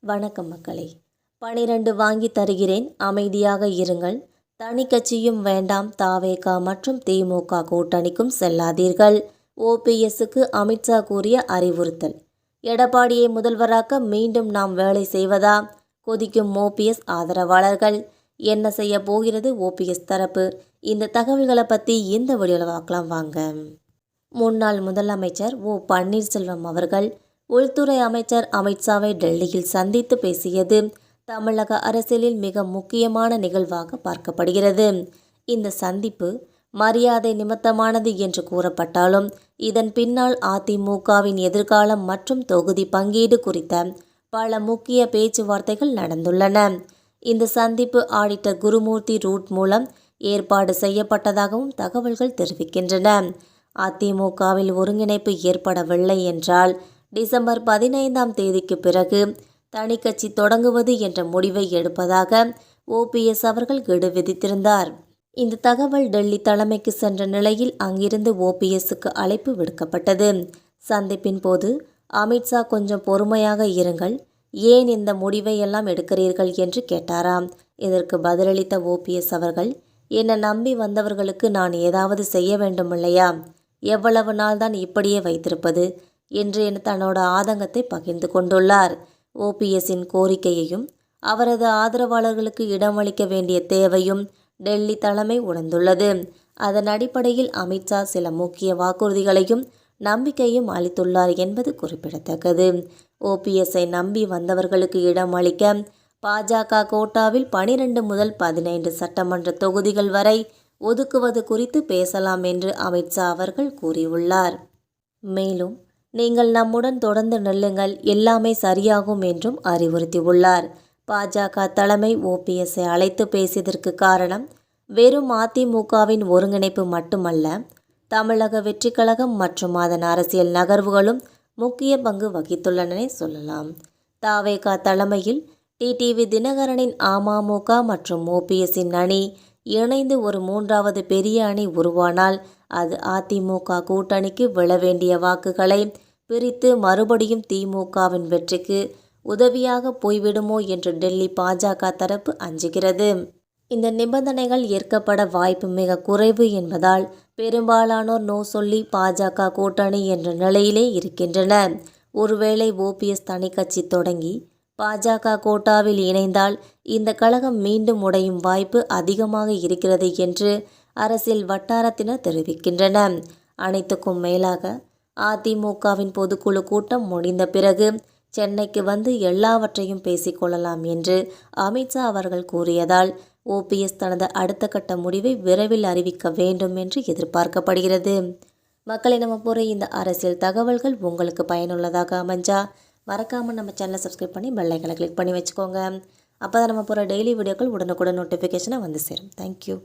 வணக்கம் மக்களே. 12 வாங்கி தருகிறேன், அமைதியாக இருங்கள். தனி கட்சியும் வேண்டாம், தாவேகா மற்றும் திமுக கூட்டணிக்கும் செல்லாதீர்கள். ஓபிஎஸ்க்கு அமித்ஷா கூறிய அறிவுறுத்தல். எடப்பாடியை முதல்வராக்க மீண்டும் நாம் வேலை செய்வதா? கொதிக்கும் ஓபிஎஸ் ஆதரவாளர்கள். என்ன செய்ய போகிறது ஓபிஎஸ் தரப்பு? இந்த தகவல்களை பற்றி இந்த வீடியோவில் பார்க்கலாம் வாங்க. முன்னாள் முதலமைச்சர் ஓ பன்னீர்செல்வம் அவர்கள் உள்துறை அமைச்சர் அமித்ஷாவை டெல்லியில் சந்தித்து பேசியது தமிழக அரசியலில் மிக முக்கியமான நிகழ்வாக பார்க்கப்படுகிறது. இந்த சந்திப்பு மரியாதை நிமித்தமானது என்று கூறப்பட்டாலும் இதன் பின்னால் அதிமுகவின் எதிர்காலம் மற்றும் தொகுதி பங்கீடு குறித்த பல முக்கிய பேச்சுவார்த்தைகள் நடந்துள்ளன. இந்த சந்திப்பு ஆடிட்டர் குருமூர்த்தி ரூட் மூலம் ஏற்பாடு செய்யப்பட்டதாகவும் தகவல்கள் தெரிவிக்கின்றன. அதிமுகவில் ஒருங்கிணைப்பு ஏற்படவில்லை என்றால் டிசம்பர் 15ஆம் தேதிக்கு பிறகு தனி கட்சி தொடங்குவது என்ற முடிவை எடுப்பதாக ஓபிஎஸ் அவர்கள் கெடு விதித்திருந்தார். இந்த தகவல் டெல்லி தலைமைக்கு சென்ற நிலையில் அங்கிருந்து ஓபிஎஸ்க்கு அழைப்பு விடுக்கப்பட்டது. சந்திப்பின் போது அமித்ஷா கொஞ்சம் பொறுமையாக இருங்கள், ஏன் இந்த முடிவை எல்லாம் எடுக்கிறீர்கள் என்று கேட்டாராம். இதற்கு பதிலளித்த ஓபிஎஸ் அவர்கள், என்னை நம்பி வந்தவர்களுக்கு நான் ஏதாவது செய்ய வேண்டும் இல்லையா? எவ்வளவு நாள் தான் இப்படியே வைத்திருப்பது என்று தன்னோட ஆதங்கத்தை பகிர்ந்து கொண்டுள்ளார். ஓபிஎஸ்ஸின் கோரிக்கையையும் அவரது ஆதரவாளர்களுக்கு இடமளிக்க வேண்டிய தேவையும் டெல்லி தலைமை உணர்ந்துள்ளது. அதன் அடிப்படையில் அமித்ஷா சில முக்கிய வாக்குறுதிகளையும் நம்பிக்கையும் அளித்துள்ளார் என்பது குறிப்பிடத்தக்கது. ஓபிஎஸ்ஸை நம்பி வந்தவர்களுக்கு இடமளிக்க பாஜக கோட்டாவில் 12 முதல் 15 சட்டமன்ற தொகுதிகள் வரை ஒதுக்குவது குறித்து பேசலாம் என்று அமித்ஷா அவர்கள் கூறியுள்ளார். மேலும் நீங்கள் நம்முடன் தொடர்ந்து நில்லுங்கள், எல்லாமே சரியாகும் என்றும் அறிவுறுத்தியுள்ளார். பாஜக தலைமை ஓபிஎஸ்ஸை அழைத்து பேசியதற்கு காரணம் வெறும் அதிமுகவின் ஒருங்கிணைப்பு மட்டுமல்ல, தமிழக வெற்றிக் கழகம் மற்றும் அதன் அரசியல் நகர்வுகளும் முக்கிய பங்கு வகித்துள்ளனே சொல்லலாம். தாவேகா தலைமையில் டிடிவி தினகரனின் அமமுக மற்றும் ஓபிஎஸ்ஸின் அணி இணைந்து ஒரு 3வது பெரிய அணி உருவானால் அது அதிமுக கூட்டணிக்கு விழ வேண்டிய வாக்குகளை பிரித்து மறுபடியும் திமுகவின் வெற்றிக்கு உதவியாக போய்விடுமோ என்று டெல்லி பாஜக தரப்பு அஞ்சுகிறது. இந்த நிபந்தனைகள் ஏற்கப்பட வாய்ப்பு மிக குறைவு என்பதால் பெரும்பாலானோர் நோ சொல்லி பாஜக கூட்டணி என்ற நிலையிலே இருக்கின்றனர். ஒருவேளை ஓபிஎஸ் தனி கட்சி தொடங்கி பாஜக கோட்டாவில் இணைந்தால் இந்த கழகம் மீண்டும் உடையும் வாய்ப்பு அதிகமாக இருக்கிறது என்று அரசியல் வட்டாரத்தினர் தெரிவிக்கின்றனர். அனைத்துக்கும் மேலாக அதிமுகவின் பொதுக்குழு கூட்டம் முடிந்த பிறகு சென்னைக்கு வந்து எல்லாவற்றையும் பேசிக்கொள்ளலாம் என்று அமித்ஷா அவர்கள் கூறியதால் ஓபிஎஸ் தனது அடுத்த கட்ட முடிவை விரைவில் அறிவிக்க வேண்டும் என்று எதிர்பார்க்கப்படுகிறது. மக்களை நம்ம போகிற இந்த அரசியல் தகவல்கள் உங்களுக்கு பயனுள்ளதாக அமைஞ்சா மறக்காமல் நம்ம சேனலை சப்ஸ்கிரைப் பண்ணி பெல் ஐகானை கிளிக் பண்ணி வச்சுக்கோங்க. அப்போ தான் நம்ம போகிற டெய்லி வீடியோக்கள் உடனுக்குடன் நோட்டிஃபிகேஷனாக வந்து சேரும். தேங்க்யூ.